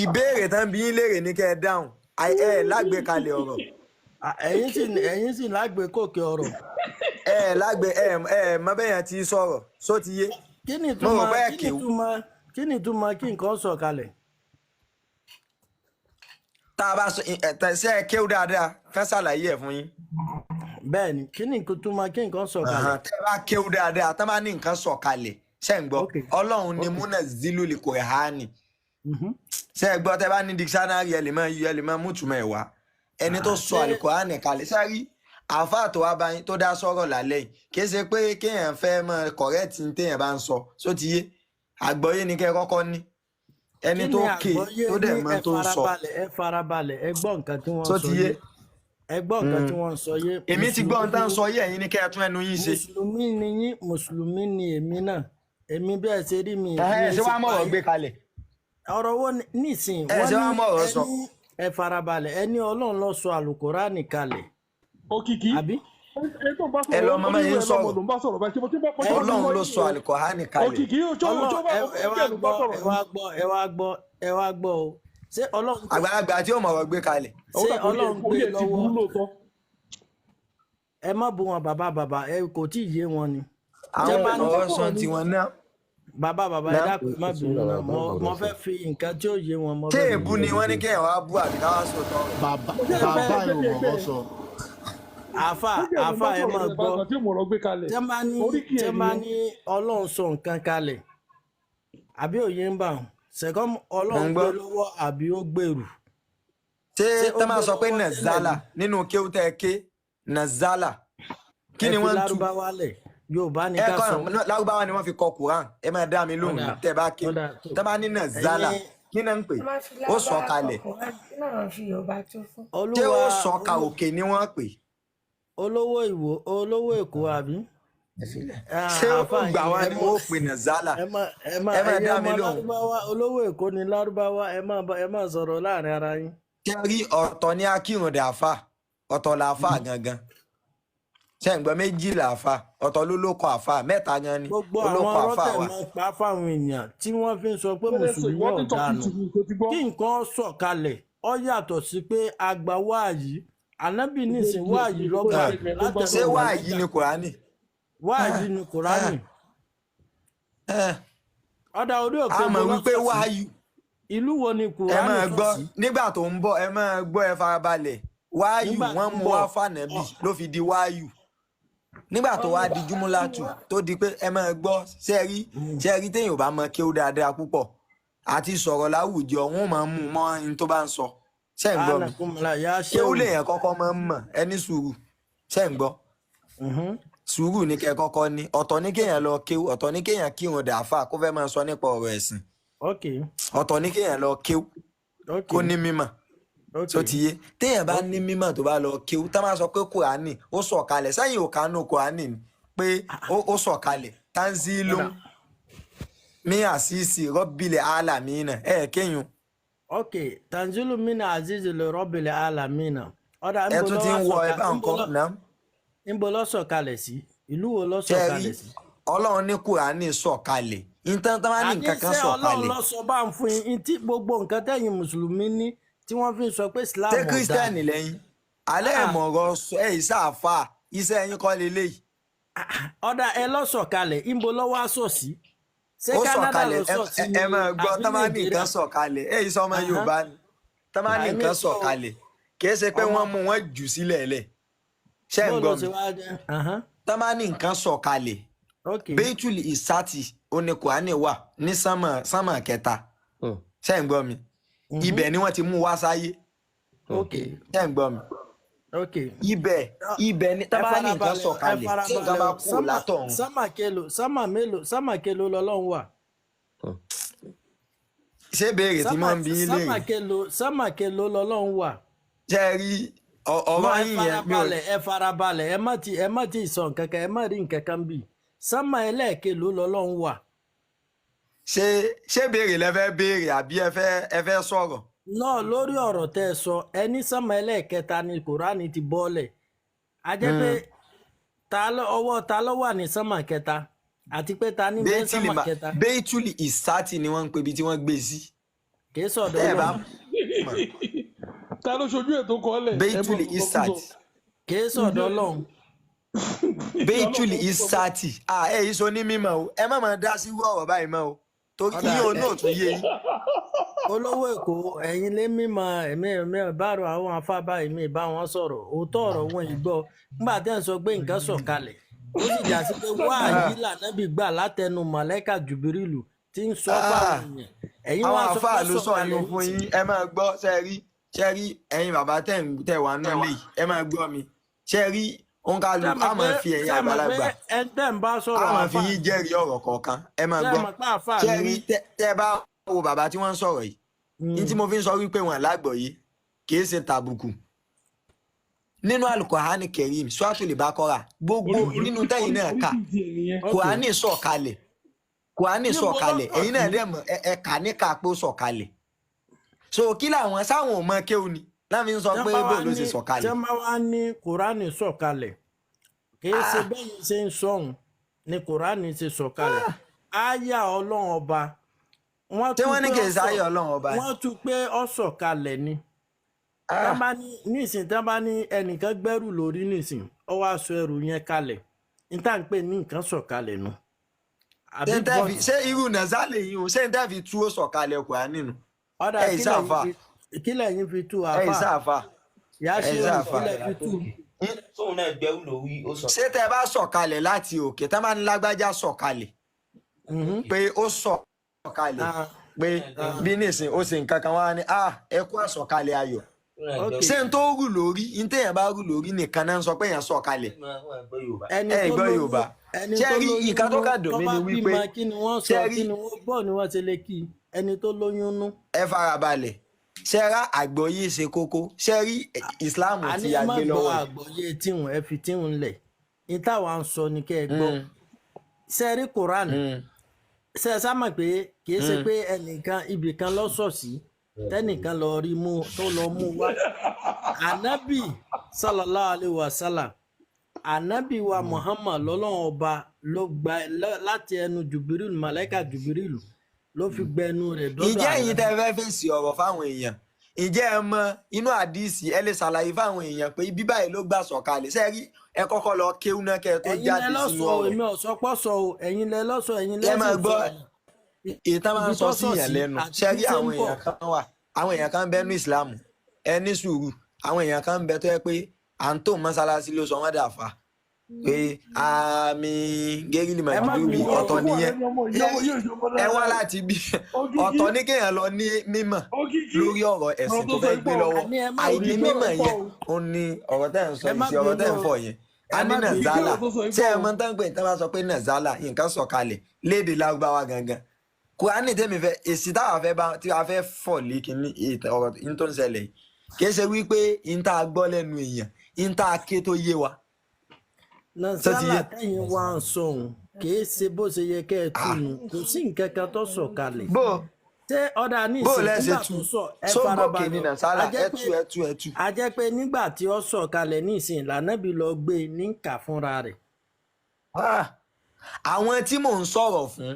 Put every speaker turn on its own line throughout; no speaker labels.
ìbéèrè tán bí yín léèrè ní kẹ́ ẹ dáhùn lágbèkalẹ̀ ọ̀rọ̀
ẹ̀yin sì lágbèkòkè ọ̀rọ̀.
mọ bẹ́yàn ti sọ̀rọ̀ só ti yé.
kí ni ìtumọ̀ kí nǹkan sọ̀kalẹ̀.
tá a bá sọ ṣe ẹ kéwú dáadáa fẹ́ ṣàlàyé ẹ̀ fún yín.
bẹ́ẹ̀ni kí ni ìtumọ̀ kí nǹkan sọ̀kalẹ̀.
tẹ́ bá kéwú dáadáa tẹ́ bá ní nǹkan sọ̀kalẹ̀ ṣe ń gbọ́ ọlọ́run ni múnà zilu lè kó ẹ̀ há ni. ṣe é gbọ́ tẹ́ bá ní dictionary ẹ lè máa mútùmọ̀ ẹ̀ wá ẹni tó sọ Al-Qur'ani kalẹ̀ sáré àáfàá tó wá báyìí tó dá sọ̀rọ̀ lálẹ́ yìí kì í ṣe pé kéèyàn fẹ́ mọ correct ní téèyàn bá ń sọ só ti yé àgbọ́yé ni kẹ́ kọ́kọ́ ní ẹni tó ké tó dẹ̀ mọ́ tó ń sọ.
ẹ farabalẹ̀ ẹ gbọ́ nǹkan tí wọ́n sọ yé ẹ gbọ́ nǹkan tí wọ́n sọ yé.
èmi ti gbọ́ nǹkan sọ yé ẹ̀yin ni kẹ́ ẹ tún ẹnu yín ṣe.
mùsùlùmí ni yín mùsùlùmí ni èmi náà èmi bí ẹ ṣe rí mi.
ṣé wàá mọ̀rọ̀ gbé kalẹ̀.
ọ̀rọ̀ wo nísìnyí wọ́n ní ẹ farabalẹ̀ ẹni Ọlọ́run ló sọ Al-Qur'ani kalẹ̀.
Òkìkí
ẹ lọ mọ yín sọ̀rọ̀ Ọlọ́run ló sọ Al-Qur'ani kalẹ̀.
Òkìkí
ẹ wá gbọ́ o ṣé Ọlọ́run
àgbàlagbà tí ó mọ̀rọ̀ gbé kalẹ̀.
ṣé Ọlọ́run gbé lọ́wọ́ ẹ má bu wọn bàbá ẹ kò tí ì yé wọn ni.
àwọn ọ̀rọ̀ sọ tiwọn náà.
bàbá ẹ dákun má bínú náà mo fẹ́ fi nǹkan tí ó yé wọn.
ṣé èbú ni wọ́n ní kéèyàn wá bú àbí káwá sọ tán.
bàbá yóò mọ̀ ọ́ sọ.
àfà ẹ máa gbọ́ tẹ́ máa ní Ọlọ́run sọ nǹkan kalẹ̀ àbí òye ń bà wọn ṣẹ̀kọ́ Ọlọ́run gbé lọ́wọ́ àbí ó gbèrú.
ṣé tẹ́ máa sọ pé nàzálà nínú kéwú tẹ́ ké nàzálà kí ni wọ́n tú.
Yorùbá ní ká sọ.
Lárúbáwá ni wọ́n fi kọ Quran ẹ máa dá mi lóhùn tẹ́ bá ké tẹ́ bá ní nàzálà kí náà ń pè ó sọ kalẹ̀ ṣé ó sọ ka òkè ni wọ́n pè.
olówó Èkó àbí.
ṣé ó gbà wá ni wọ́n pè nàzálà ẹ máa dá mi lóhùn.
olówó Èkó ni Lárúbáwá ẹ máa sọ̀rọ̀ láàrin ara yín.
ṣé rí ọ̀tọ̀ ní akírun dàáfà ọ̀tọ̀ làáfà gangan ṣe ń gbọ́ méjì làáfà ọ̀tọ̀ ló lóko àfà mẹ́ta gan ni olóko àfà wa.
gbogbo àwọn ọ̀rọ̀ tẹ̀ máa pa fáwọn èèyàn tí wọ́n fi ń sọ pé mùsùlùmí ọ̀daràn kí nǹkan sọ̀kalẹ̀ ó yàtọ̀ sí pé àgbà wáàyí ànábì nísìn wáàyí lọ́gbà látẹ̀lé.
ṣé wáàyí ni Kùránì.
wáàyí ni Kùránì. ọ̀dà orí òkè
mo lọ wípé wáàyí.
ìlú wo ni Kùránì
ẹ máa gbọ́ nígbà tó ń bọ̀ ẹ máa gbọ́ ẹ farabalẹ̀ wáàyù wọ́n mú wá fànàbì ló fi di wáàyù nígbà tó wá di júmúlátù tó di pé ẹ máa gbọ́ ṣẹ́rí téèyàn bá mọ kí ó dáadáa púpọ̀ àti sọ̀rọ̀ láwùjọ wọn máa mú mọ́ ẹni tó bá ń sọ ṣé ń gbọ́ mi kí ó lè yẹn kọ́kọ́ máa ń mọ̀ ẹni sùúrù ṣé ń gbọ́ sùúrù ní kẹ́ kọ́kọ́ ní ọ̀tọ̀ ní kéèyàn lọ kéwú ọ̀tọ̀ ní kéèyàn kírun dàáfà kó fẹ́ máa sọ nípa ọ̀rọ̀ ẹ̀sìn ọ̀tọ̀ ní kéèyàn lọ kéwú kó ní mímọ̀ tó ti yé téèyàn bá ní mímọ̀ tó bá lọ kéwú tá máa sọ pé Kùránì ó sọ̀kalẹ̀ sẹ́yìn òkànú Kùránì ni pé ó sọ̀kalẹ̀ tanzilum mi àṣìṣì rọ́bìlẹ̀ alamina kéyìn.
tanzilum mi àṣìṣì rọ́bìlẹ̀ alamina.
ẹ tún ti ń wọ ẹ bá ń kọ́ náà.
níbo ló sọ̀kalẹ̀ sí ìlú wo ló sọ̀kalẹ̀ sí.
Ọlọ́run ní Kùránì sọ̀kalẹ̀ ìtàn tá máa ní nǹkan kan sọ̀kalẹ̀.
àní sẹ́ Ọlọ́run ló sọ bá ń fún yín tí gbogbo nǹkan tẹ̀yin mùsùlùmí ní tí wọ́n fi sọ pé Islam ọ̀dà.
ṣé kírísítẹ́nì lẹ́yìn alẹ́ ẹ̀mọ̀rọ̀ ìsáàfà iṣẹ́ ẹ̀yin kọ́ leléyìí.
ọ̀dà ẹ lọ sọ̀kalẹ̀ ìbò lọ́wọ́ aṣọ sí.
ó sọ̀kalẹ̀ ẹ máa gbọ́ tá máa ní nǹkan sọ̀kalẹ̀ èyí sọ ọmọ Yorùbá ni tá máa ní nǹkan sọ̀kalẹ̀ kìí ṣe pé wọ́n mú wọn jù sílẹ̀ lẹ̀ ṣé ń gbọ́ mi tá máa ní nǹkan sọ̀kalẹ̀ bẹ́ẹ̀tùlì ìsátì oní Kùránì wà ní sánmà kẹta ṣé ń gbọ́ mi ibẹ̀ ni wọ́n ti mú wá sáyé ṣé ń gbọ́ mi ibẹ̀ ni tábà ní nǹkan sọ̀kalẹ̀ tí nǹkan bá kú látọ̀run.
sámà kelo lọ́lọ́run wà.
ṣé béèrè tí máa ń bí ilé
rẹ̀. sámà kelo lọ́lọ́run wà.
jẹ́ rí ọ̀rọ̀ yín yẹn mi ò.
ẹ farabalẹ̀ ẹ má ti sọ nǹkan kan ẹ má rí nǹkan kan bì sámà ẹlẹ́ẹ̀kelo lọ́lọ́run wà.
ṣé béèrè lẹ fẹ́ béèrè àbí ẹ fẹ́ sọ̀rọ̀.
náà lórí ọ̀rọ̀ tẹ́ ẹ sọ ẹni sánmà ẹlẹ́ẹ̀kẹta ni Kùránì ti bọ́ọ̀lẹ̀ a jẹ́ pé ọwọ́ ta ló wà ní sánmà kẹta àti pé ta ní bẹ́ẹ̀ sánmà kẹta.
Bẹ́ẹ̀tùlì ìsátì ni wọ́n ń pè bí tí wọ́n gbé sí.
kì í sọ̀dọ̀ Ọlọ́run.
Ta ló ṣojú ètò kọ́lẹ̀?
Bẹ́ẹ̀tùlì Isati.
Kì í sọ̀dọ̀ Ọlọ́run.
Bẹ́ẹ̀tùlì Isati. Yìí sọ ní mímọ́ o. Ẹ má máa dá sí ọ̀rọ̀ báyìí mọ́ o. Torí kí yóò náà tún yé yín.
Olówó Èkó ẹ̀yin lé mímọ́ ẹ̀mí bárò àwọn afábá ẹ̀mí bá wọn sọ̀rọ̀ òótọ́ ọ̀rọ̀ wọn ìgbọ́ nígbà tẹ́ ń sọ pé nǹkan sọ̀kalẹ̀ ó sì jà sí pé wáàyí lànàbì gbà látẹnu màlẹ́kà Jùbírìlù tí ń sọ fáwọn èèyàn ẹ̀yin wá sọ pé sọ̀kalẹ̀
fún yín. Ẹ máa gbọ́ ṣẹ́rí ẹ̀yin bàbá tẹ̀ wá náà lè ẹ máa gbọ́ mi ṣẹ́rí òǹkàlùkù á máa fi ẹ̀yin àgbàlagbà á máa fi yín jẹ́rìí ọ̀rọ̀ kọ̀ọ̀kan ẹ máa gbọ́ ṣẹ́rí tẹ́ bá wo bàbá tí wọ́n ń sọ̀rọ̀ yìí ní tí mo fi ń sọ wípé wọn lágbọ̀ọ́yé kìí ṣe tàbùkù nínú Al-Qur'ani Karim Suratul Baqara gbogbo nínú tẹ́yìn náà kà Kùránì sọ̀kalẹ̀ ẹ̀yin náà dẹ̀ mọ̀ ẹ̀ka níka pé ó sọ̀kalẹ̀ so kí làwọn sáwọn ò mọ kéwù ni láti sọ pé bó ló ṣe sọ̀kalẹ̀.
jẹ́ máa wá ní Kùránì sọ̀kalẹ̀ kìí ṣe bẹ́yìn ṣe ń sọ̀hún ni Kùránì ṣe sọ̀kalẹ̀ áyà Ọlọ́run ọba
tí wọ́n ní kì í sáyé Ọlọ́run ọba
wọ́n tún pé ó sọ̀kalẹ̀ ni nísìn tí wọ́n bá ní ẹnìkan gbẹ́rù lórí nísìn ó wá sọ ẹrù yẹn kalẹ̀ níta ń pè ní nǹkan sọ̀kalẹ̀ nu.
ṣé irú nàzálẹ̀ yìí o ṣé níta fi tú ó sọ̀kalẹ̀ Kùránì nínú.
ọ̀dà kí lẹ́yìn fi tú àfà
ẹ̀yìn sáfà
yà á ṣe ìpínlẹ̀ fi tú.
tóun náà gbẹ́rù lórí ó sọ.
ṣé tẹ́ bá sọ̀kalẹ̀ láti òkè tá máa ń lágbájá sọ̀kalẹ̀ pé ó sọ̀kalẹ̀ pé bí nísìn ó sì nǹkan kan wá ní ẹ kú àsọ̀kalẹ̀ ayọ̀ ṣé n tó rù lórí n téèyàn bá rù lórí nìkan náà ń sọ pé èèyàn sọ̀kalẹ̀ ẹ gbọ́ Yorùbá ṣé rí nǹkan tó kà dùn mí ni wípé
ṣé rí bọ́ọ̀ ni wọ́n ṣe lè kí ẹni tó lóyún nú.
ẹ farabalẹ̀ ṣé rá àgbọ́yé ṣe kókó ṣé rí ìsìláàmù tí a gbé lọ́wọ́.
àní ẹ má gbọ́ àgbọ́yé tíhun ẹ fi tíhun lẹ̀ ní táwa ń sọ ni kẹ́ ẹ gbọ́ ṣé rí Kùránì ṣé ẹ sá mọ̀ pé kì í ṣe pé ẹnìkan ibìkan lọ́sọ̀ọ̀sì tẹ́nìkan lọ rí mú tó lọ mú wá ànábì sallallahu alaihi wasallam ànábì wa Muhammad lọ́lọ́run ọba ló gba láti ẹnu Jùbírìlù màláíkà Jùbírìlù ló fi gbẹnu rẹ̀ dọ́dọ̀ ànábì.
ìjẹ́ èyí tẹ́ fẹ́ fèsì ọ̀rọ̀ fáwọn èèyàn ìjẹ́ ẹ mọ inú àdìsí ẹ lè ṣàlàyé fáwọn èèyàn pé ibi báyìí ló gbà sọ̀kalẹ̀ sẹ́rí ẹ kọ́kọ́ lọ kéwú náà kẹ́ ẹ tó jáde sínú ọ̀rọ̀.
èmi ò sọ pọ́ sọ o ẹ̀yin lẹ lọ́sọ ẹ̀yin lẹ
ẹ máa gbọ́ ìtàn máa ń sọ sí ìyàn lẹ́nu sẹ́rí àwọn èèyàn kan wà àwọn èèyàn kan ń bẹ ní ìsìlámù ẹ ní sùúrù àwọn èèyàn kan ń bẹ tó yẹ pé à ń tó mọ́sálásí ló sọ wọ́n dà fà pé àmì gẹ́gìlì màjúbí ọ̀tọ̀ nìyẹn ẹ wá láti bí ọ̀tọ̀ ní kéèyàn lọ ní mímọ̀ lórí ọ̀rọ̀ ẹ̀sìn tó fẹ́ gbé lọ́wọ́ àìní mímọ̀ yẹn ó ní ọ̀rọ̀ tẹ́ ń sọ ìṣe ọ̀rọ̀ tẹ́ ń fọ̀ yẹn a ní nàzálà tí ẹ mọ tán pé ìtàn bá sọ pé nàzálà nǹkan sọ̀kalẹ̀ léde lárúbáwá gangan Kùránì tẹ́mi fẹ́ èsì táwa fẹ́ bá tí a fẹ́ fọ̀ lé kínní ọ̀rọ̀ yìí tó ń ṣẹlẹ̀ yìí kì í ṣe wípé yìí tá a gbọ́ lẹ́nu èèyàn yìí tá a ké tó yé wa.
nàzálà tẹ̀yìn wá ń sọ̀hún kì í ṣe bó ṣe yẹ kẹ́ ẹ túnu kò sí nǹkan kan tó sọ̀kalẹ̀. ṣé ọ̀dà ní ìsìn nígbà tó sọ ẹ farabalẹ̀ a jẹ́ pé nígbà tí ó sọ̀kalẹ̀ ní ìsìn lànàbí lọ gbé ní kà fúnra rẹ̀.
àwọn tí mò ń sọ̀rọ̀ fún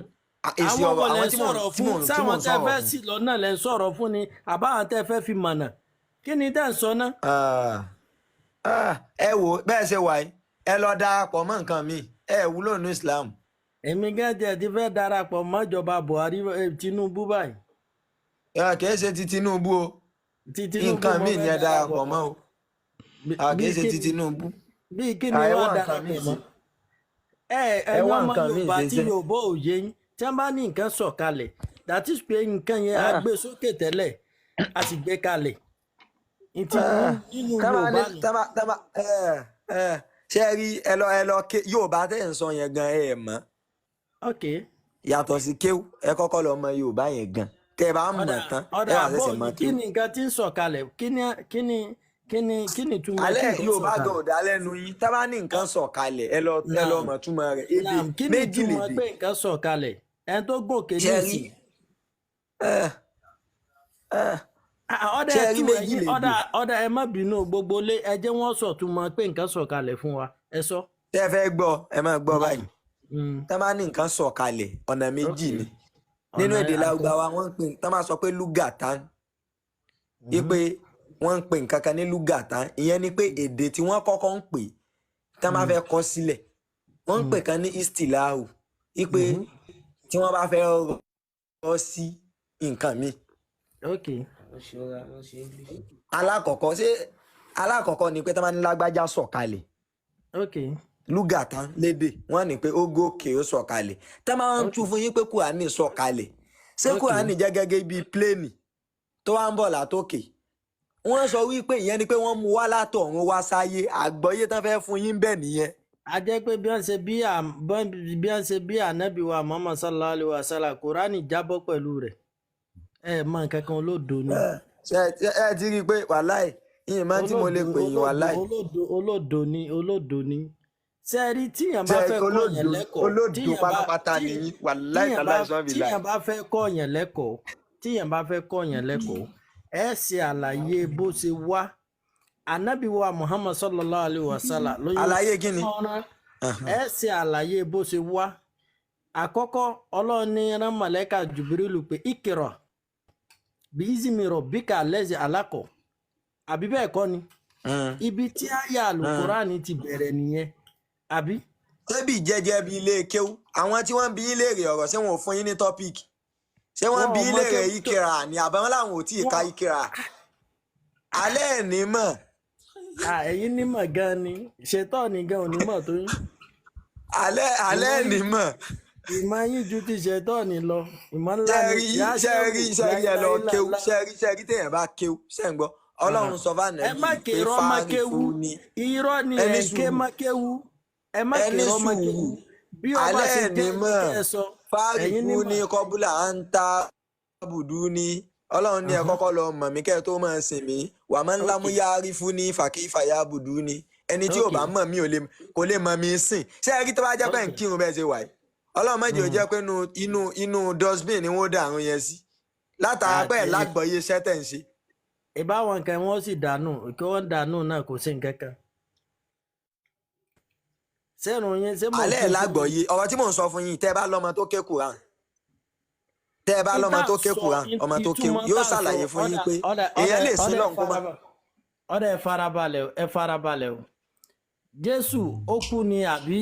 èsì ọ̀rọ̀ àwọn tí mò ń sọ̀rọ̀
sáwọn tẹ́ fẹ́ sí lọ́nà lẹ́ ń sọ̀rọ̀ fún ni àbáwọn tẹ́ fẹ́ fi mọ̀nà kí ni tẹ́ ń sọ náà.
ẹ wo bẹ́ẹ̀ ṣe wà yìí ẹ lọ darapọ̀ mọ́ nǹkan mi ẹ wúlò ní Islam.
èmi gẹ́gẹ́ ti fẹ́ darapọ̀ mọ́jọba Buhari Tinubu báyìí.
kì í ṣe ti Tinubu o nǹkan mi ni ẹ darapọ̀ mọ́ o kì í ṣe ti Tinubu.
bí kí ni wọ́n darapọ̀ mọ́ ẹ wọ́n mọ Yorùbá tí Yorùbá ò yé yín tí wọ́n bá ní nǹkan sọ̀kalẹ̀ that is pé nǹkan yẹn á gbé sókè tẹ́lẹ̀ a sì gbé kalẹ̀ nínú Yorùbá
ni. ṣé ẹ rí ẹ lọ Yorùbá tẹ́ ẹ̀ ń sọ yẹn gan ẹ mọ̀ yàtọ̀ sí kéwù ẹ kọ́kọ́ lọ mọ Yorùbá yẹn gan tẹ́ ẹ bá mọ̀ tán ẹ wà ṣẹ̀ṣẹ̀ mọ̀ kéwù.
kí ni nǹkan tí ń sọ̀kalẹ̀ kí ni túmọ̀
alẹ́ Yorùbá gan ò dá lẹ́nu yín tá bá ní nǹkan sọ̀kalẹ̀ ẹ lọ mọ̀ túmọ̀ rẹ̀ èdè méjì lè dé.
kí ni túmọ̀ pé nǹkan sọ̀kalẹ̀ ẹni tó gòkè ní ìsìn. ọ̀dà ẹ má bínú gbogbo lé ẹ jẹ́ wọ́n sọ̀túnmọ̀ pé nǹkan sọ̀kalẹ̀ fún wa ẹ sọ.
tẹ́ ẹ fẹ́ gbọ́ ẹ máa gbọ́ báyìí tá bá ní nǹkan sọ̀kalẹ̀ ọ̀nà méjì ni nínú èdè Lárúbáwá wọ́n ń pè tán máa sọ pé lugatan ipe wọ́n ń pè nǹkan kan ní lugatan ìyẹn ni pé èdè tí wọ́n kọ́kọ́ ń pè tán máa fẹ́ kọ sílẹ̀ wọ́n ń pè kan ní istilahu ipe tí wọ́n bá fẹ́ rọ sí nǹkan mi. alákọ̀ọ́kọ́ ni pé tán máa ní lágbájá sọ̀kalẹ̀ lugatan lédè wọ́n ní pé ó gòkè ó sọ̀kalẹ̀ tán máa ń tú fún yín pé Kùránì sọ̀kalẹ̀ ṣé Kùránì jẹ́ gẹ́gẹ́ bíi pléènì tó wá ń bọ̀ látòkè wọ́n sọ wípé ìyẹn ni pé wọ́n mú wá látọ̀run wá sáyé àgbọ́yé tán fẹ́ fún yín bẹ́ẹ̀ nìyẹn.
a jẹ́ pé bí wọ́n ṣe bí ànábì wa Muhammad sallallahu alaihi wa sallam Kùránì jábọ́ pẹ̀lú rẹ̀ mọ nǹkan kan olódo ni.
ẹ ti rí i pé wàláì ìyẹn máa ń tí mo lè pè yín wàláì.
olódo ni sẹ́ẹ̀rí tíyàn bá fẹ́ kọ́ yẹn lẹ́kọ̀ọ́
olódo pátápátá nìyí wàláì
tíyàn bá fẹ́ kọ́ yẹn lẹ́kọ̀ọ́ ẹ ṣe àlàyé bó ṣe wá ànábì wa Muhammad sallallahu alaihi wa sallam
àlàyé kí ni
ẹ ṣe àlàyé bó ṣe wá àkọ́kọ́ Ọlọ́run ní rán màláíkà Jibrilu pé ìkìrọ̀ bí ìzìmìrọ̀ bíkà lẹ́sẹ̀ alákọ̀ àbí bẹ́ẹ̀ kọ́ ni ibi tí àyá Al-Qur'ani ti bẹ̀rẹ̀ nìyẹn àbí.
ṣébì jẹ́jẹ́ bí ilé kéwú àwọn tí wọ́n bí yín léèrè ọ̀rọ̀ ṣé wọn ò fún yín ní tọ́píìkì ṣé wọ́n bí yín léèrè ìkìrà ni àbáwọn làwọn ò tí ì ka ìkìrà alẹ́ ẹ̀ ní mọ̀.
ẹ̀yin nímọ̀ gan ni ṣètò ní gan ò nímọ̀ tó yín.
alẹ́ ẹ̀ ní mọ̀.
ìmọ̀ yín ju ti ṣètò ní lọ ìmọ̀ ńlá ni.
ṣẹ́rí ẹ lọ kéwú ṣẹ́rí téèyàn bá kéwú ṣẹ́ ń gbọ́ Ọlọ́run sọ fún àná
yìí pé fáàrí fún ni. irọ́ ni ẹ̀ ké má kéwú ẹ má kéré má kéwú bí ọba ṣe jẹ́ ẹ sọ.
fáàrí fún ni kọ́bùlà à ń ta bùdú ni Ọlọ́run ní ẹ kọ́kọ́ lọ mọ̀ mí kẹ́ ẹ tó máa sìn mí wà máa ń lámú yáárí fún ní fàkífàyà bùdú ni ẹni tí ò bá mọ̀ mí kò lè mọ̀ mí sìn ṣé ẹ rí tó bá jẹ́ pé ń kírun bẹ́ẹ̀ ṣe wà yìí Ọlọ́run má jẹ́ ó jẹ́ pé inú dustbin ni wọ́n dà àrùn yẹn sí látara bẹ́ẹ̀ lágbọ̀ọ́yé iṣẹ́ tẹ̀ ń ṣe.
ìbáwọn nǹkan wọn sì dànù kí wọ́n dànù náà kò sí nǹkan kan.
alẹ́ ẹ̀ lágbọ̀ọ́yé ọ̀rọ̀ tí mò ń sọ fún yín tẹ́ ẹ bá lọ́mọ tó ké Kùránì tẹ́ ẹ bá lọ́mọ tó ké Kùránì ọmọ tó ké yóò ṣàlàyé fún yín pé èèyàn lè sí lọ́nkú mọ́.
ọ̀dọ̀ ẹ farabalẹ̀ o Jésù ó kú ni àbí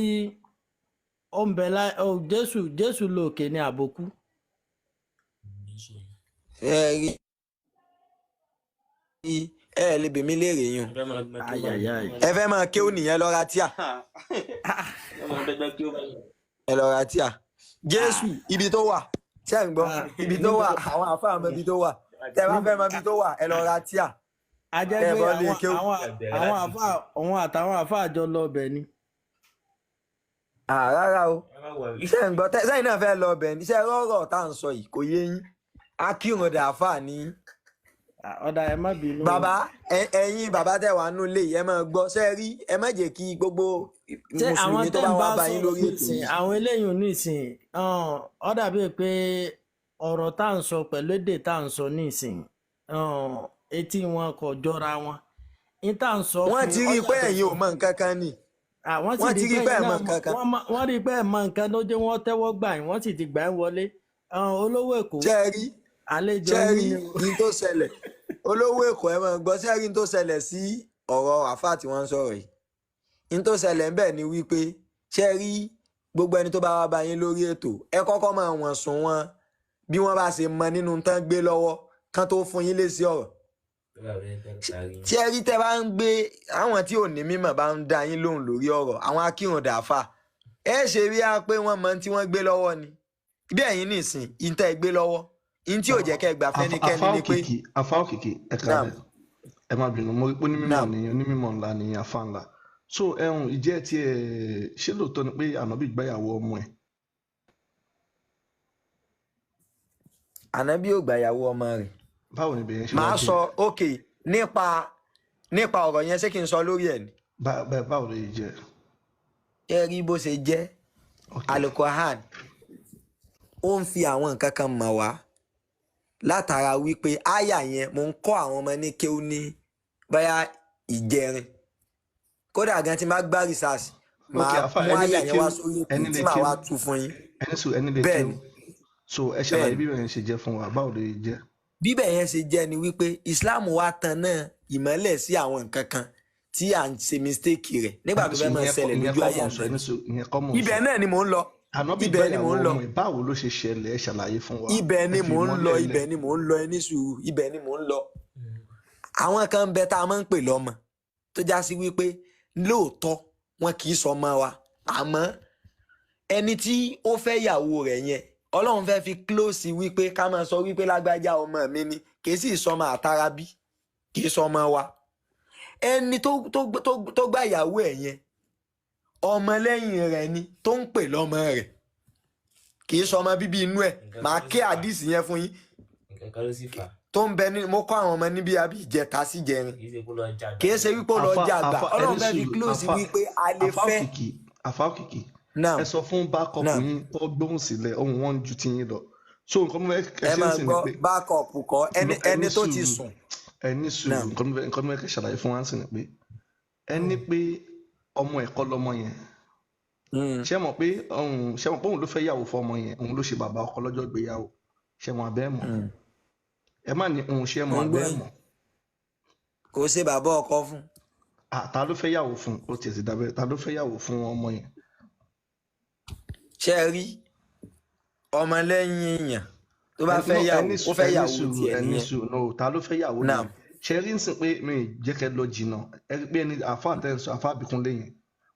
ó ń bẹ láì Jésù lòkè ni àbòkú.
ẹ lè bèmí léèrè yín ẹ fẹ́ máa kéwù nìyẹn lọ́ra tíà ẹ lọ́ra tíà Jésù ibi tó wà ṣé ń gbọ́ ibi tó wà àwọn àfáà mọ ibi tó wà tẹ bá fẹ́ mọ ibi tó wà ẹ lọ́ra tíà
ajẹ́ pé àwọn àtàwọn àfáà jọ lọ ọbẹ̀ ni.
rárá o ṣé ń gbọ́ sẹ́yìn náà fẹ́ lọ ọbẹ̀ ni ṣé rọ́rọ̀ tá à ń sọ yìí kò yé yín akírun dà àfáà ní.
ọ̀dà ẹ má bínú.
bàbá ẹ̀yin bàbá tẹ̀ wá nù lé ẹ máa gbọ́ ṣe rí ẹ má jẹ́ kí gbogbo mùsùlùmí tó bá wà bá yín lórí ètò yìí.
àwọn eléyìí ò ní ìsìn ó dàbí pé ọ̀rọ̀ tá à ń sọ pẹ̀lú èdè tá à ń sọ ní ìsìn etí wọn kò jọra wọn.
wọ́n ti rí i pé ẹ̀yin ò mọ nǹkan kan ni. wọ́n ti rí i pé ẹ̀ mọ nǹkan kan.
wọ́n rí i pé ẹ̀ mọ nǹkan ló jẹ́ wọ́n tẹ́wọ́ gbà yín wọ́n sì ti gbà yín wọlé. olówó Èkó àlejò yín
ni tó ṣẹlẹ̀ olówó Èkó ẹ máa gbọ́ sẹ́rí ní tó ṣẹlẹ̀ sí ọ̀rọ̀ àfáà tí wọ́n ń sọ̀rọ̀ yìí ní tó ṣẹlẹ̀ ń bẹ̀ ni wípé ṣe rí gbogbo ẹni tó bá wá bá yín lórí ètò ẹ kọ́kọ́ máa wọ̀n sùn wọn bí wọ́n bá ṣe mọ nínú tán gbé lọ́wọ́ kán tó fún yín lésì ọ̀rọ̀ ṣe rí tẹ́ bá ń gbé àwọn tí ò ní mímọ̀ bá ń dá yín lóhùn lórí ọ̀rọ̀ àwọn akírùndàfà ẹ ṣe rí á pé wọ́n mọ tí wọ́n gbé lọ́wọ́ ni bí ẹ̀yin nìsín ìtẹ́ gbé lọ́wọ́ in tí ò jẹ́ kẹ́ gbà fẹ́nikẹ́ni ni pé.
Àfá Òkìkí ẹ̀ka rẹ̀ ẹ má bínú mo rí pé onímọ̀ ńlá ni àfá ńlá so ìjẹ́ tí ẹ ṣé lóòótọ́ ni pé ànábì gbáyàwó ọmọ ẹ̀.
ànábì ò gbàyàwó ọmọ rẹ̀.
báwo ni bẹ̀yẹn ṣe
máa sọ ok nípa ọ̀rọ̀ yẹn ṣé kí n sọ lórí ẹ̀ ni.
báwo ló yẹ jẹ́.
ẹ rí bó ṣe jẹ́ Al-Qur'an ó ń fi àwọn nǹkan kan mọ̀ wá látara wípé àyà yẹn mo ń kọ́ àwọn ọmọ ní kéwú ní báyà ìjẹrin kódà gan tí máa gbá research máa mú àyà yẹn wá sórí ètò tí màá wá tú fún yín bẹ́ẹ̀ ni
so ẹ ṣàlàyé bí bẹ́ẹ̀ ṣe jẹ́ fún wa báwo ló jẹ́.
bíbẹ̀ yẹn ṣe jẹ́ ni wípé Islam wa tan náà ìmọ́lẹ̀ sí àwọn nǹkan kan tí à ń ṣe mistake rẹ̀ nígbà tó fẹ́ máa ṣẹlẹ̀ lójú ayé àná. ibẹ̀ náà ni mò ń lọ. ibẹ̀ ni mò ń lọ.
báwo ló ṣe ṣẹlẹ̀ ẹ ṣàlàyé fún wa.
ibẹ̀ ni mò ń lọ ibẹ̀ ni mò ń lọ ẹni sùúrù ibẹ̀ ni mò ń lọ. àwọn kan bẹ tá a máa ń pè lọ́mọ tó já sí wípé lóòótọ́ wọn kì í sọ ọmọ wa àmọ́ ẹni tí ó fẹ́ ìyàwó rẹ̀ yẹn Ọlọ́run fẹ́ fi close wípé ká máa sọ wípé lágbájá ọmọ mi ni kì í sì sọmọ àtàrà bí kì í sọmọ wa ẹni tó gbà ìyàwó ẹ̀ yẹn ọmọ lẹ́yìn rẹ̀ ni tó ń pè lọ́mọ rẹ̀ kì í sọmọ bíbí inú ẹ̀ màá ké àdìsí yẹn fún yín tó ń bẹ ní mo kọ́ àwọn ọmọ níbi àbí ìjẹta sí jẹrin kì í ṣe wípé ó lọ jàgbá Ọlọ́run fẹ́ fi close wípé a lè fẹ́.
Àfáòkìkí ẹ sọ fún backup yín tó gbóhùn sílẹ̀ ohun wọn ju ti yín lọ so nǹkan mo fẹ́
ẹ máa gbọ́ backup kọ ẹni tó ti sùn.
ẹni sùn nǹkan mo fẹ́ ṣàlàyé fún wa sí ni pé ẹni pé ọmọ ẹ̀kọ́ lọmọ yẹn ṣé mọ̀ pé òun ló fẹ́ yàwó fún ọmọ yẹn òun ló ṣe bàbá ọkọ lọ́jọ́ ìgbéyàwó ṣé mọ̀ abẹ́ mọ̀ ẹ má ní òun ṣé mọ̀ abẹ́ mọ̀.
kò ṣe bàbá ọkọ fún.
ta ló fẹ́ yàwó fún ó tiẹ̀ sì dábẹ́ ta ló fẹ́ yàwó fún ọmọ yẹn.
ṣe rí ọmọ lẹ́yìn èèyàn tó bá fẹ́ yàwó ó fẹ́ yàwó tiẹ̀ nìyẹn.
ta ló fẹ́ yàwó náà ṣe rí nsìn pé mi jẹ́ kẹ́ lọ jìnnà ẹ rí pé ẹni àfa àtẹ̀sọ àfa àbíkúnlé yẹn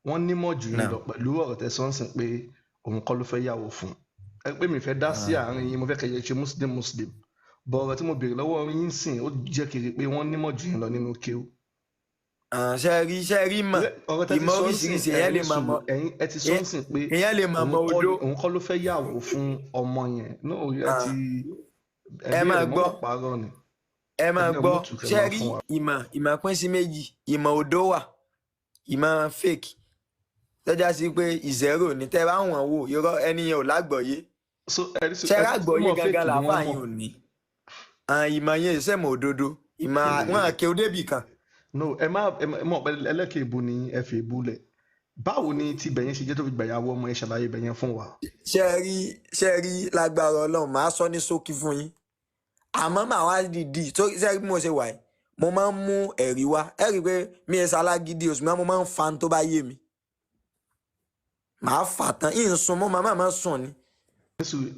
wọ́n nímọ̀ jù yín lọ pẹ̀lú ọ̀rọ̀ tẹ̀sán sìn pé òun kọ́ ló fẹ́ yàwó fún ẹ rí pé mi fẹ́ dá sí àárín yín mo fẹ́ kẹ́ yẹ ṣe muslim bọ̀ ọ̀rọ̀ tí mo béèrè lọ́wọ́ yín sìn ó jẹ́ kiri pé wọ́n nímọ̀ jù yín lọ nínú kéwù.
ṣe rí mọ̀ ìmọ̀ oríṣiríṣi èèyàn lè máa mọ̀
ẹ ti sọ sìn pé
èèyàn lè máa mọ̀ odó
òun kọ́ ló fẹ́ yàwó fún ọmọ yẹn
ẹ máa gbọ́ ẹ máa gbọ́ ṣe rí ìmọ̀ pín sí méjì ìmọ̀ odó wà ìmọ̀ fake tọ́já sí pé ìzẹ́rò ní tẹ́ bá wọ̀n wò irọ́ ẹni yẹn ò lágbọ̀ọ́yé ṣe rágbọ̀ọ́yé gángan làáfà yín ò ní ìmọ̀ yẹn ìṣẹ̀mọ̀ òdodo ìmọ̀ wọn àkè òdebì kan.
no ẹ má mọ̀ ẹlẹ́kẹ̀ ìbú ni ẹ fi ìbú lẹ̀ báwo ni ti bẹ̀yẹn ṣe jẹ́ tó fi gbàyàwó ọmọ ẹ ṣàlàyé bẹ̀yẹn fún wa.
ṣe rí lágbára Ọlọ́run màá sọ ní ṣókí fún yín àmọ́ màá wá dìdì tó ṣe bí mo ṣe wà yìí mo máa ń mú ẹ̀rí wá ẹ rí i pé mi ẹ̀ ṣalágídí oṣù mo máa ń fa tó bá yé mi màá fà tán yìí ń sun mọ́ màmá máa sùn ni.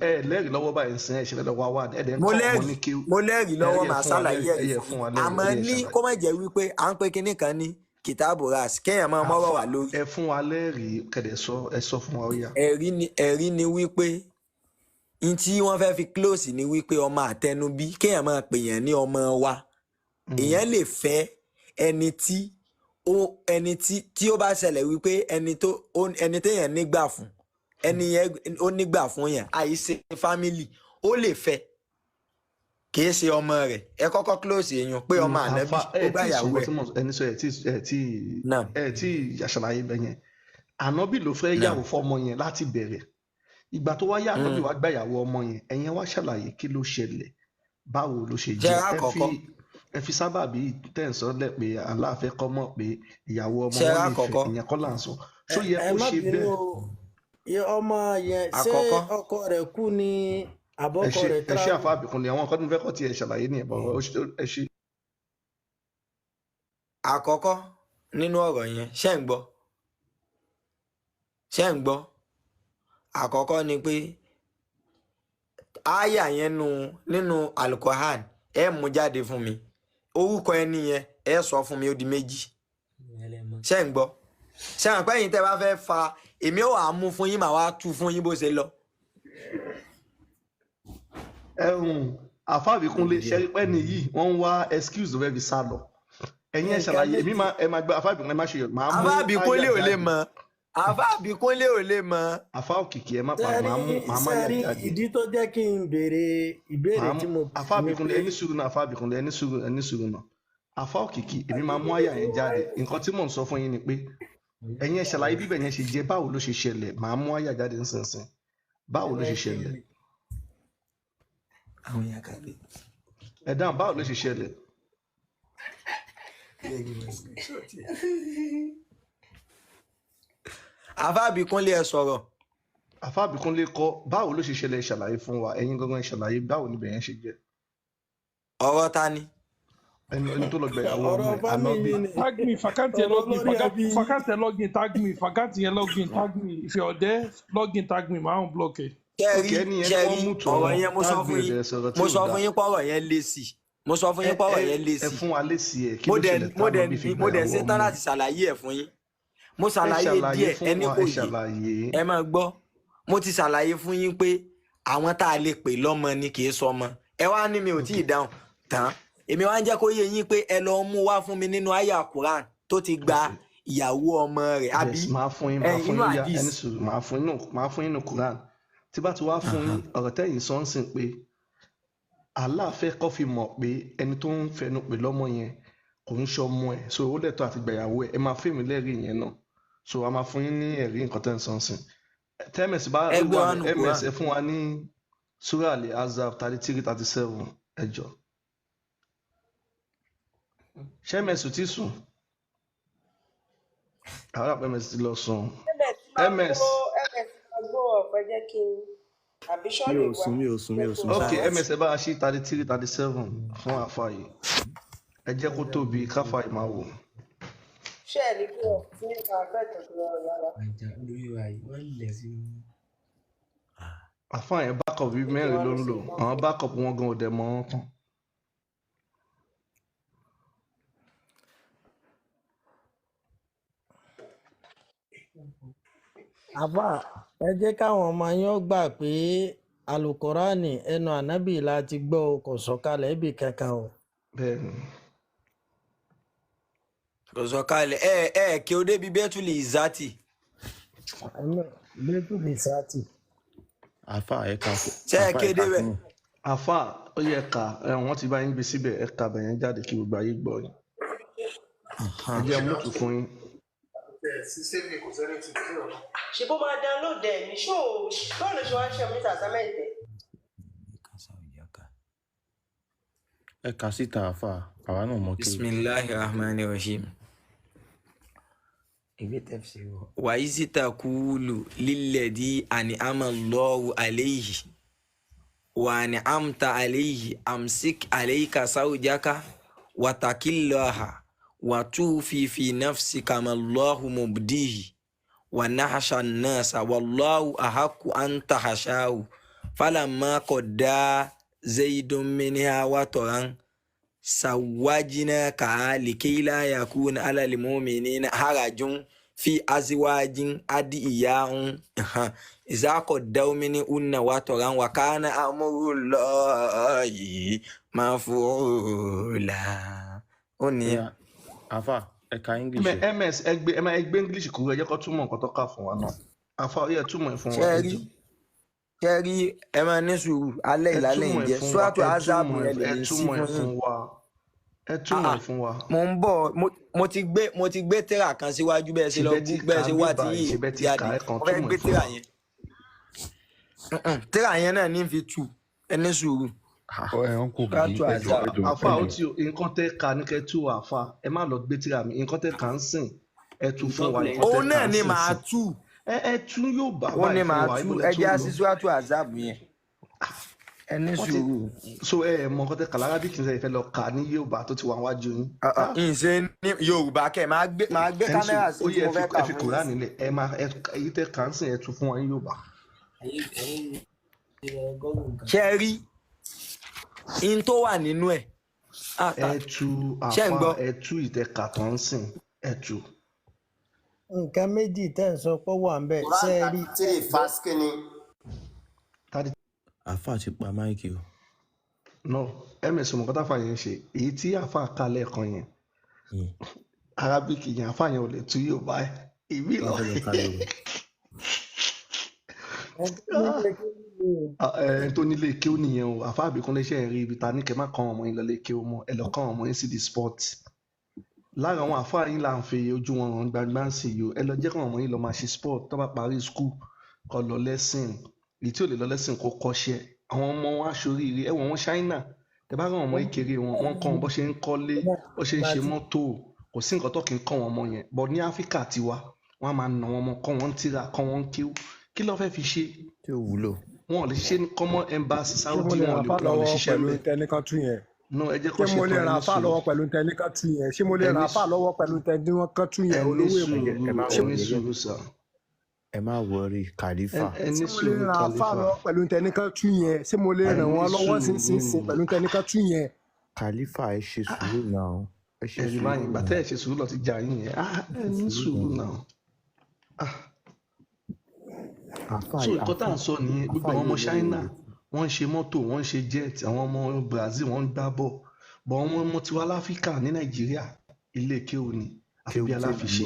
ẹ lẹ́rìí lọ́wọ́ báyìí ń sin ẹ̀ ṣẹlẹ̀ lọ́wọ́ wa ẹ̀ dẹ̀ ń kọ́ ọmọ ní kí.
mo lẹ́rìí lọ́wọ́ màá ṣàlàyé ẹ̀ àmọ́ ní kó má jẹ́ wípé à ń pè kinní kan ní kìtàbù ras kéèyàn máa mọ́rọ̀ wà lórí.
ẹ fún wa lẹ́rìí kẹ̀dẹ̀ sọ fún wa ó yá.
ẹ̀rí ni wípé n tí wọ́n fẹ́ fi close ni wípé ọmọ àtẹnubí kéèyàn máa pèèyàn ní ọmọ wa èèyàn lè fẹ́ ẹni tí ó bá ṣẹlẹ̀ wípé ẹni téèyàn nígbà fún ẹni yẹn ó nígbà fún yẹn àìṣe family ó lè fẹ́ kìí ṣe ọmọ rẹ̀ ẹ kọ́kọ́ close èèyàn pé ọmọ ànábì ó bá ìyàwó ẹ̀.
ẹni sọ ẹ tí àṣàlàyé bẹ yẹn ànábì ló fẹ́ yàwó fọmọ yẹn láti bẹ̀rẹ̀ ìgbà tó wá yá ànábì wá gbàyàwó ọmọ yẹn ẹ̀yẹn wá ṣàlàyé kí ló ṣẹlẹ̀ báwo ló ṣe jẹ́ ẹ fi sábàbí tẹ̀sánlẹ̀ pé aláàfẹ́ kọ́ mọ̀ pé ìyàwó ọmọ wọn lè fẹ́ ìyẹn kọ́ là ń sọ ṣó yẹ kó ṣe bẹ́ẹ̀.
ọmọ yẹn ṣé ọkọ rẹ̀ kú ni àbọ̀kọ rẹ̀
ẹ ṣe àfa àbìkún ni àwọn nǹkan tó ń fẹ́ kọ́ tiẹ̀ ṣàlàyé ní ẹ̀bọ̀ ẹ ṣe.
àkọ́kọ́ nínú ọ̀rọ̀ yẹn ṣé ń gbọ́ àkọ́kọ́ ni pé àyà yẹn nínú alukoran ẹ mú jáde fún mi orúkọ ẹni yẹn ẹ sọ fún mi ó di méjì ṣé ń gbọ́ ṣé àwọn pẹ́yìn tẹ́ bá fẹ́ fa èmi ò wá mú fún yín màá wá tú fún yín bó ṣe lọ.
àfáàbíkúnlé ṣẹ́rípẹ́ nìyí wọ́n ń wá excuse ló fẹ́ fi sá lọ ẹ̀yin ẹ̀ ṣàlàyé èmi ẹ máa gba àfáàbíkúnlé má ṣe yọ máa mú
àfáàbíkúnlé ò lè mọ àfáàbíkúnlé ò lè mọ.
àfáòkìkí ẹ má pa máa má yà jáde.
ìdí tó jẹ́ kí n béèrè ìbéèrè tí mo.
àfáàbíkúnlé ẹni sùúrù náà àfáàbíkúnlé ẹni sùúrù náà àfáòkìkí èmi máa mú àyà yẹn jáde nǹkan tí mò ń sọ fún yín ni pé ẹ̀yin ẹ̀ ṣàlàyé bíbẹ̀ yẹn ṣe jẹ́ báwo ló ṣe ṣẹlẹ̀ máa mú àyà jáde nísinsìnyí báwo ló ṣe ṣẹlẹ̀. ẹ dáhùn báwo ló ṣe ṣẹlẹ̀.
àfáàbíkúnlé ẹ sọ̀rọ̀
àfa Àbíkúnlé kọ́ báwo ló ṣe ṣẹlẹ̀ ṣàlàyé fún wa ẹ̀yin gangan ṣàlàyé báwo níbẹ̀ yẹn ṣe jẹ́.
ọ̀rọ̀ ta ni.
ẹni tó lọ gbẹ̀yàwó ọmọ ẹ̀ Ànábì.
Tag me, Fakanti login, Fakanti login, tag me, Fakanti login, tag me. If you're there, login, tag me, my own block.
Ṣẹ́rí ọ̀rọ̀ yẹn mo sọ fún yín pọ̀rọ̀ yẹn lé sí. Mo sọ fún yín pọ̀rọ̀ yẹn lé sí.
ẹ fún wa lé sí ẹ kí ló ṣẹlẹ̀ táwọn bí fi gbẹ̀yàwó ọmọ ẹ̀.
mo dẹ̀ ṣetán láti ṣàlàyé ẹ̀ fún yín. Mo ṣàlàyé díẹ̀ ẹni kò yé. Ẹ máa gbọ́. Mo ti ṣàlàyé fún yín pé àwọn tá a lè pè lọ́mọ ni kì í sọmọ. Ẹ wá ní mi ò tí ì dáhùn tán. Èmi wá ń jẹ́ kó yé yín pé ẹ lọ mú wá fún mi nínú àyà Quran tó ti gba ìyàwó ọmọ rẹ̀ àbí
inú hadith. Máa fún yín nínú Quran tí bá ti wá fún yín ọ̀rọ̀ tẹ́yìn sọ ń sìn pé Allah fẹ́ kó fi mọ̀ pé ẹni tó ń fẹnu pè lọ́mọ yẹn kò ń ṣọmọ ẹ̀ so ó lẹ́tọ̀ọ́ àti gbẹ̀yàwó ẹ̀ ẹ máa fún mi lẹ́rìí yẹn náà so a máa fún yín ní ẹ̀rí nǹkan tẹ́ ń sọ ń sìn. tms bá wà ms ẹ fún wa ní Surah Al-Ahzab 33-37 ẹ jọ̀ọ́. ṣé ms ò tí sùn? àwọn àpẹ ms ti lọ sùn. ms
mi ò sùn.
ok ms ẹ bá a ṣí 33-37 fún àfa yìí ẹ jẹ́ kó tóbi káfa yìí máa wò.
ṣé ẹ lè gbé ọ ní àbẹ ìtọ́jú
àfa yẹn backup bíi mẹ́rin ló ń lò àwọn backup wọn gan ò dẹ̀ mọ́ wọn tán.
àbá ẹ jẹ́ káwọn ọmọ yín gbà pé alukorani ẹnu ànábì láti gbọ́ kò sọ̀kalẹ̀ ibì kankan o.
bẹ́ẹ̀ni.
kò sọ̀kalẹ̀ kí o débi bẹ́tùlì ìzátì.
bẹ́tùlì ìzátì.
àfà ẹ kà
ṣe é kéde bẹ́ẹ̀.
àfà ó yẹ ká wọ́n ti bá yín gbé síbẹ̀ ẹ kà bẹ̀yẹn jáde kí gbogbo ayé gbọ́ yín. ẹ jẹ́ mútu fún yín.
ṣe bó máa download ẹ ní ṣó báwo ló ṣe wá ṣe mítà sámẹ́ǹtẹ̀.
ẹ kà síta àfà àwa náà mọ kí.
bisimilahi rahmani rahim. wàyísí takulu lílẹ̀dí àní amallahu alayhi wà ní amta alayhi amsik alayka sawjaka watakillaha watufi fi nafsika mallahu mubdihi ونحش الناس والله أحق أن تحشاه فلما قضى زيد منها وطرا زوجناكها لكي لا يكون على المؤمنين حرج في أزواج أدعياء إذا قضوا منهن وطرا وكان أمر الله مفعولا.
àfà ẹ̀ka english.
ms ẹgbẹ́ english kúrò ẹjẹ́ kó túmọ̀ nǹkan tó kà fún wa náà afa ó yẹ túmọ̀ ẹ̀ fún wa.
ṣẹ́rí ẹ máa ní sùúrù alẹ́ ìlàlẹ́ ìjẹ́ Suratu Ahzab ẹ lè ní sí fún yín.
ẹ túmọ̀ ẹ̀ fún wa.
mo ń bọ̀ mo ti gbé tírà kan síwájú bẹ́ẹ̀ ṣe lọ bẹ́ẹ̀ ṣe wá tí yìí jáde mo fẹ́ gbé tírà yẹn. tírà yẹn náà ní fi tù ẹ ní sùúrù.
àfa ó ti nǹkan tẹ́ ka ní kẹ́ tú àfa ẹ má lọ gbé tírà mi nǹkan tẹ́ ka ń sìn ẹ tú fún wa.
òun náà ni màá tú.
ẹ tú yóò bá
wọ́n ní màá tú ẹ jẹ́ àṣì Suratu Ahzab yẹn ẹ ní sùúrù.
so ẹ mọ nǹkan tẹ́ ka lárábìkì ní sẹ́yìn fẹ́ lọ kà ní Yorùbá tó ti wà wájú yín.
ǹṣe ní Yorùbá kẹ máa gbé kámẹ́rà sí tí mo fẹ́ kà
fún yín. ó yẹ ẹ fi Kùránì nílẹ̀ ẹ máa èyí tẹ́ ka ń sìn ẹ tú fún wa ní Yorùbá.
ṣe rí in tó wà nínú ẹ.
ẹ tú ìtẹ̀ka tó ń sìn ẹ tú.
nǹkan méjì tẹ́ ń sọ pé wà ń bẹ̀ ṣe é rí.
àfà ti pa máìkì o.
no ms mọ̀kọ́tà fà yẹn ṣe èyí tí àfà kalẹ̀ kan yẹn arábíkì yẹn àfà yẹn ò lè tú Yorùbá ẹ ìbí lọ. tó nílé kéwù nìyẹn o àfa Àbíkúnlé ṣe ń rí ibi ta ní kẹ má kàn ọmọ yín lọ lé kéwù mọ ẹ lọ kàn ọmọ yín sí di sport lára àwọn àfa yín là ń fi ojú wọn hàn gbangba ń sìn yìí ẹ lọ jẹ́ kàn ọmọ yín lọ máa ṣe sport tó bá parí school kó lọ lẹ́sìn èyí tí ò lè lọ lẹ́sìn kó kọ́ṣẹ́ àwọn ọmọ wọn aṣoríire ẹ wọ wọn China tẹ bá ràn ọmọ ìkéré wọn kọ́ wọn bó ṣe ń kọ́lé bó ṣe ń ṣe mọ́tò kò sí nǹkan tó kì í kọ́ wọn ọmọ yẹn bọ́ ní Áfíríkà tiwa wọn á máa nà wọn ọmọ kọ́ wọn tíra kọ́ wọn kí ló fẹ́ fi ṣe.
tí ó wúlò.
wọn ò lè ṣe ní common embassy Saudi, wọn ò lè ṣiṣẹ́ bẹ́ẹ̀. no ẹ jẹ́ kó ṣe fún ẹni
sùúrù. ṣé mo lè ràn àfà lọ́wọ́ pẹ̀lú tẹni kan tún yẹn ṣé mo lè ràn àfà lọ́wọ́ pẹ̀lú tẹni kan tún yẹn olówó èkó.
ẹni sùúrù sà.
ẹ má wọrí Khalifa.
ẹni
sùúrù Khalifa. ṣé mo lè ràn àfà lọ́wọ́ pẹ̀lú tẹni kan tún yẹn ṣé mo lè ràn wọ́n lọ́wọ́ sínsìn pẹ̀lú tẹni kan tún yẹn.
Khalifa ẹ ṣe sùúrù náà. ẹ ṣe sùúrù
náà. ìgbà tẹ́ ẹ ṣe sùúrù lọ ti jà yín yẹn ẹni sùúrù náà. so nǹkan tá à ń sọ nìyẹn gbogbo àwọn ọmọ China wọ́n ń ṣe mọ́tò wọ́n ń ṣe jet àwọn ọmọ Brazil wọ́n ń gbá bọ̀ bọ̀ àwọn ọmọ tiwa láfíríkà ní Nàìjíríà ilé kéwù ni àfi bí aláfiṣe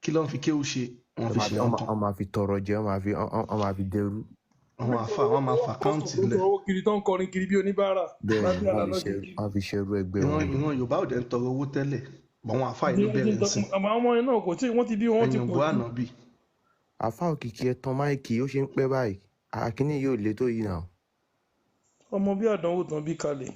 kí ló ń fi kéwù ṣe wọ́n fi ṣe ọkàn.
wọ́n máa fi tọrọ jẹ wọ́n máa fi dẹrú.
àwọn àfa wọ́n máa fa káùntì lẹ̀.
owó kiri tó ń kọrin kiri bí oníbàárà.
bẹ́ẹ̀ wọ́n fi ṣerú ẹgbẹ́ wọn.
ìran Yorùbá ò dẹ̀ ń tọrọ owó tẹ́lẹ̀ bọ̀ wọn àfa ìlú bẹ̀rẹ̀ sí.
àwọn ọmọ yẹn náà kò tí wọ́n ti bí wọ́n ti pọ̀
jù.
àfa Òkìkí ẹ tan máìkì ó ṣe ń pẹ́ báyìí àkíní yóò le tó yìí náà.
ọmọ bí àdánwò tán bí kalẹ̀.